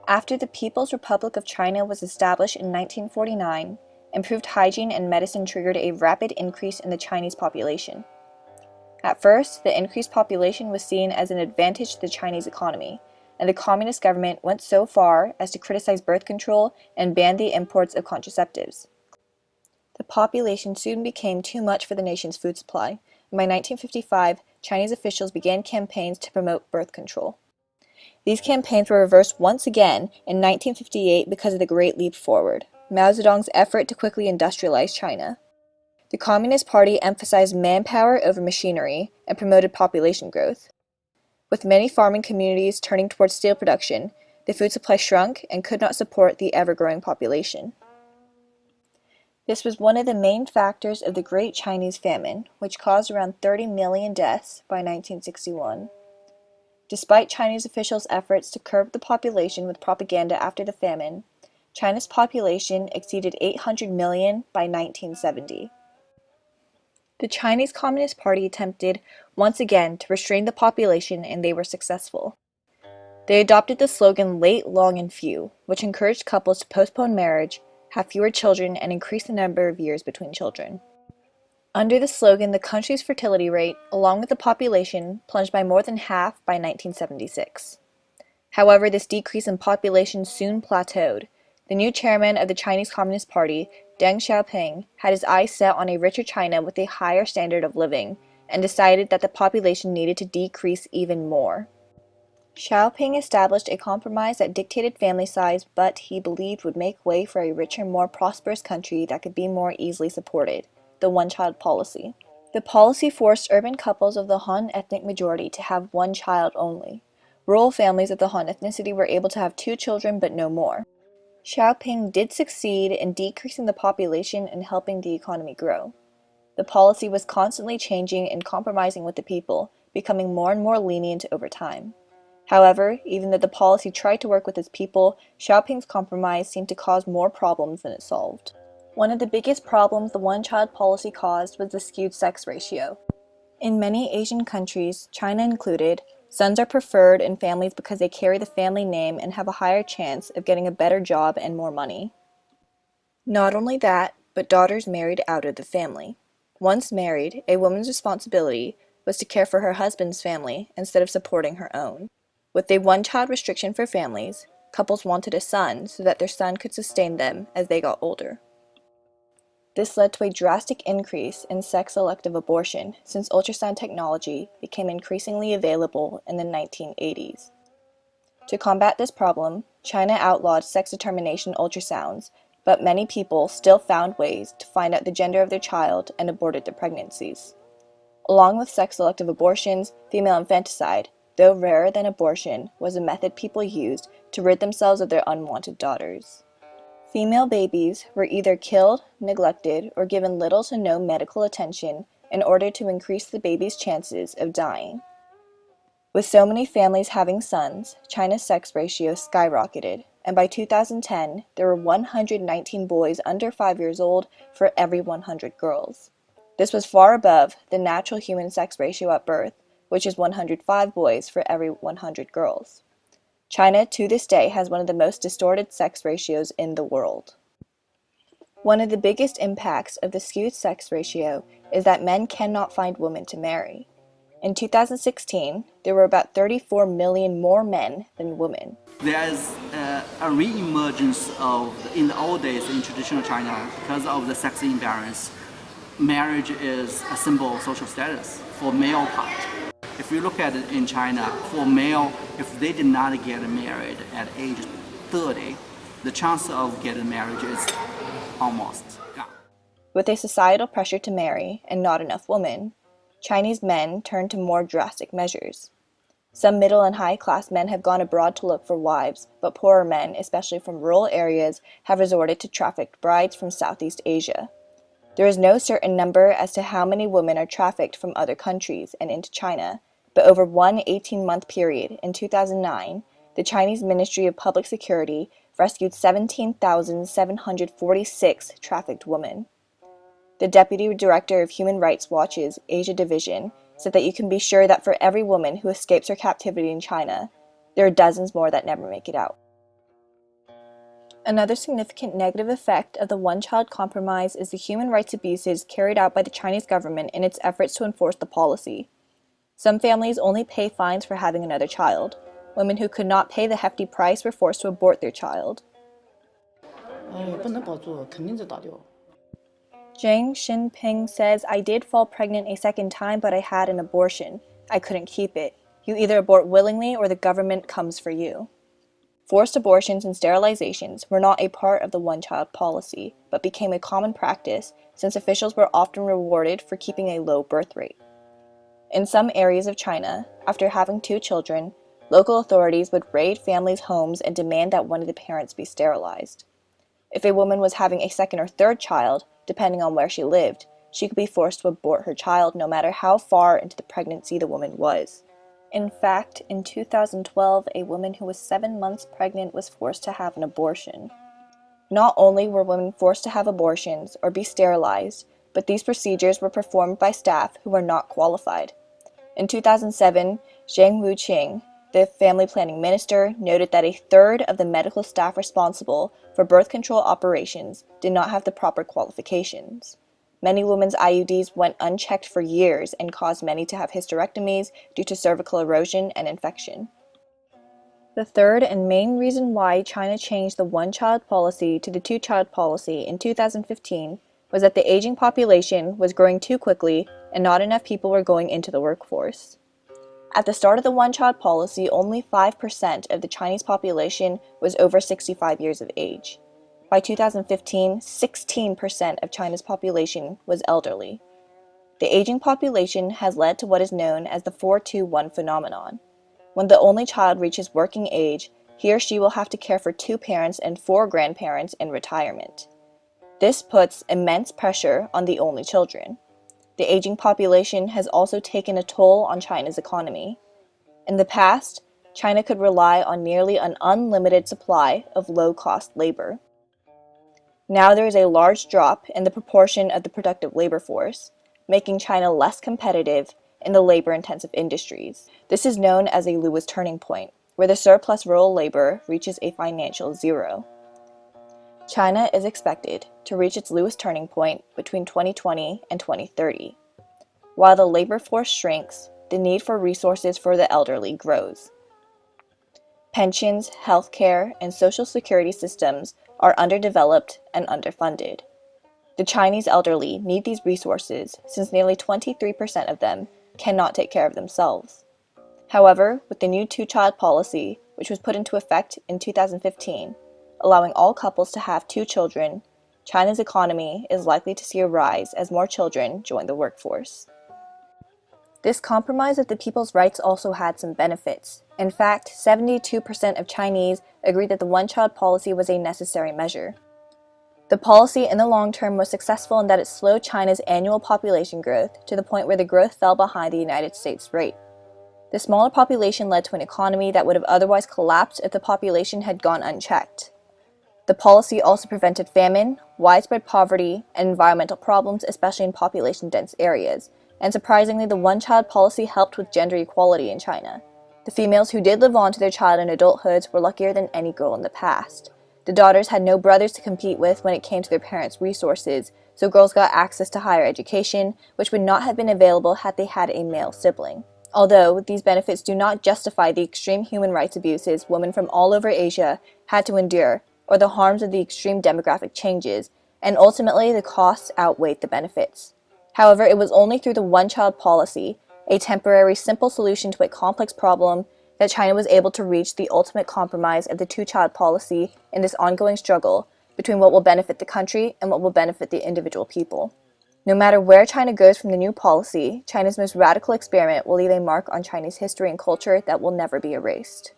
After the People's Republic of China was established in 1949, improved hygiene and medicine triggered a rapid increase in the Chinese population. At first, the increased population was seen as an advantage to the Chinese economy, and the communist government went so far as to criticize birth control and ban the imports of contraceptives. The population soon became too much for the nation's food supply, and by 1955, Chinese officials began campaigns to promote birth control. These campaigns were reversed once again in 1958 because of the Great Leap Forward, Mao Zedong's effort to quickly industrialize China. The Communist Party emphasized manpower over machinery and promoted population growth. With many farming communities turning towards steel production, the food supply shrunk and could not support the ever-growing population. This was one of the main factors of the Great Chinese Famine, which caused around 30 million deaths by 1961. Despite Chinese officials' efforts to curb the population with propaganda after the famine, China's population exceeded 800 million by 1970. The Chinese Communist Party attempted once again to restrain the population, and they were successful. They adopted the slogan "Late, Long, and Few," which encouraged couples to postpone marriage, have fewer children, and increase the number of years between children. Under the slogan, the country's fertility rate, along with the population, plunged by more than half by 1976. However, this decrease in population soon plateaued. The new chairman of the Chinese Communist Party, Deng Xiaoping, had his eyes set on a richer China with a higher standard of living, and decided that the population needed to decrease even more. Xiaoping established a compromise that dictated family size, but he believed would make way for a richer, more prosperous country that could be more easily supported: the one-child policy. The policy forced urban couples of the Han ethnic majority to have one child only. Rural families of the Han ethnicity were able to have 2 children but no more. Xiaoping did succeed in decreasing the population and helping the economy grow. The policy was constantly changing and compromising with the people, becoming more and more lenient over time. However, even though the policy tried to work with its people, Xiaoping's compromise seemed to cause more problems than it solved. One of the biggest problems the one-child policy caused was the skewed sex ratio. In many Asian countries, China included, sons are preferred in families because they carry the family name and have a higher chance of getting a better job and more money. Not only that, but daughters married out of the family. Once married, a woman's responsibility was to care for her husband's family instead of supporting her own. With a one-child restriction for families, couples wanted a son so that their son could sustain them as they got older. This led to a drastic increase in sex-selective abortion since ultrasound technology became increasingly available in the 1980s. To combat this problem, China outlawed sex-determination ultrasounds, but many people still found ways to find out the gender of their child and aborted their pregnancies. Along with sex-selective abortions, female infanticide, though rarer than abortion, was a method people used to rid themselves of their unwanted daughters. Female babies were either killed, neglected, or given little to no medical attention in order to increase the baby's chances of dying. With so many families having sons, China's sex ratio skyrocketed, and by 2010, there were 119 boys under 5 years old for every 100 girls. This was far above the natural human sex ratio at birth, which is 105 boys for every 100 girls. China, to this day, has one of the most distorted sex ratios in the world. One of the biggest impacts of the skewed sex ratio is that men cannot find women to marry. In 2016, there were about 34 million more men than women. There is a re-emergence of, in the old days in traditional China, because of the sex imbalance, marriage is a symbol of social status for male part. If you look at it in China, for male, if they did not get married at age 30, the chance of getting marriage is almost gone. With a societal pressure to marry and not enough women, Chinese men turned to more drastic measures. Some middle and high-class men have gone abroad to look for wives, but poorer men, especially from rural areas, have resorted to trafficked brides from Southeast Asia. There is no certain number as to how many women are trafficked from other countries and into China, but over one 18-month period in 2009, the Chinese Ministry of Public Security rescued 17,746 trafficked women. The Deputy Director of Human Rights Watch's Asia Division said that you can be sure that for every woman who escapes her captivity in China, there are dozens more that never make it out. Another significant negative effect of the one-child compromise is the human rights abuses carried out by the Chinese government in its efforts to enforce the policy. Some families only pay fines for having another child. Women who could not pay the hefty price were forced to abort their child. 不能保住，肯定就打掉。 Zhang Xinping says, I did fall pregnant a second time, but I had an abortion. I couldn't keep it. You either abort willingly or the government comes for you. Forced abortions and sterilizations were not a part of the one-child policy, but became a common practice since officials were often rewarded for keeping a low birth rate. In some areas of China, after having 2 children, local authorities would raid families' homes and demand that one of the parents be sterilized. If a woman was having a second or third child, depending on where she lived, she could be forced to abort her child no matter how far into the pregnancy the woman was. In fact, in 2012, a woman who was 7 months pregnant was forced to have an abortion. Not only were women forced to have abortions or be sterilized, but these procedures were performed by staff who were not qualified. In 2007, Zhang Wuqing, the family planning minister, noted that a third of the medical staff responsible for birth control operations did not have the proper qualifications. Many women's IUDs went unchecked for years and caused many to have hysterectomies due to cervical erosion and infection. The third and main reason why China changed the one-child policy to the two-child policy in 2015 was that the aging population was growing too quickly and not enough people were going into the workforce. At the start of the one-child policy, only 5% of the Chinese population was over 65 years of age. By 2015, 16% of China's population was elderly. The aging population has led to what is known as the 4-2-1 phenomenon. When the only child reaches working age, he or she will have to care for 2 parents and 4 grandparents in retirement. This puts immense pressure on the only children. The aging population has also taken a toll on China's economy. In the past, China could rely on nearly an unlimited supply of low-cost labor. Now there is a large drop in the proportion of the productive labor force, making China less competitive in the labor-intensive industries. This is known as a Lewis turning point, where the surplus rural labor reaches a financial zero. China is expected to reach its Lewis turning point between 2020 and 2030. While the labor force shrinks, the need for resources for the elderly grows. Pensions, healthcare, and social security systems are underdeveloped and underfunded. The Chinese elderly need these resources since nearly 23% of them cannot take care of themselves. However, with the new two-child policy, which was put into effect in 2015, allowing all couples to have 2 children, China's economy is likely to see a rise as more children join the workforce. This compromise of the people's rights also had some benefits. In fact, 72% of Chinese agreed that the one-child policy was a necessary measure. The policy in the long term was successful in that it slowed China's annual population growth to the point where the growth fell behind the United States rate. The smaller population led to an economy that would have otherwise collapsed if the population had gone unchecked. The policy also prevented famine, widespread poverty, and environmental problems, especially in population-dense areas. And surprisingly, the one-child policy helped with gender equality in China. The females who did live on to their child in adulthood were luckier than any girl in the past. The daughters had no brothers to compete with when it came to their parents' resources, so girls got access to higher education, which would not have been available had they had a male sibling. Although these benefits do not justify the extreme human rights abuses women from all over Asia had to endure, or the harms of the extreme demographic changes, and ultimately the costs outweighed the benefits. However, it was only through the one-child policy, a temporary, simple solution to a complex problem, that China was able to reach the ultimate compromise of the two-child policy in this ongoing struggle between what will benefit the country and what will benefit the individual people. No matter where China goes from the new policy, China's most radical experiment will leave a mark on Chinese history and culture that will never be erased.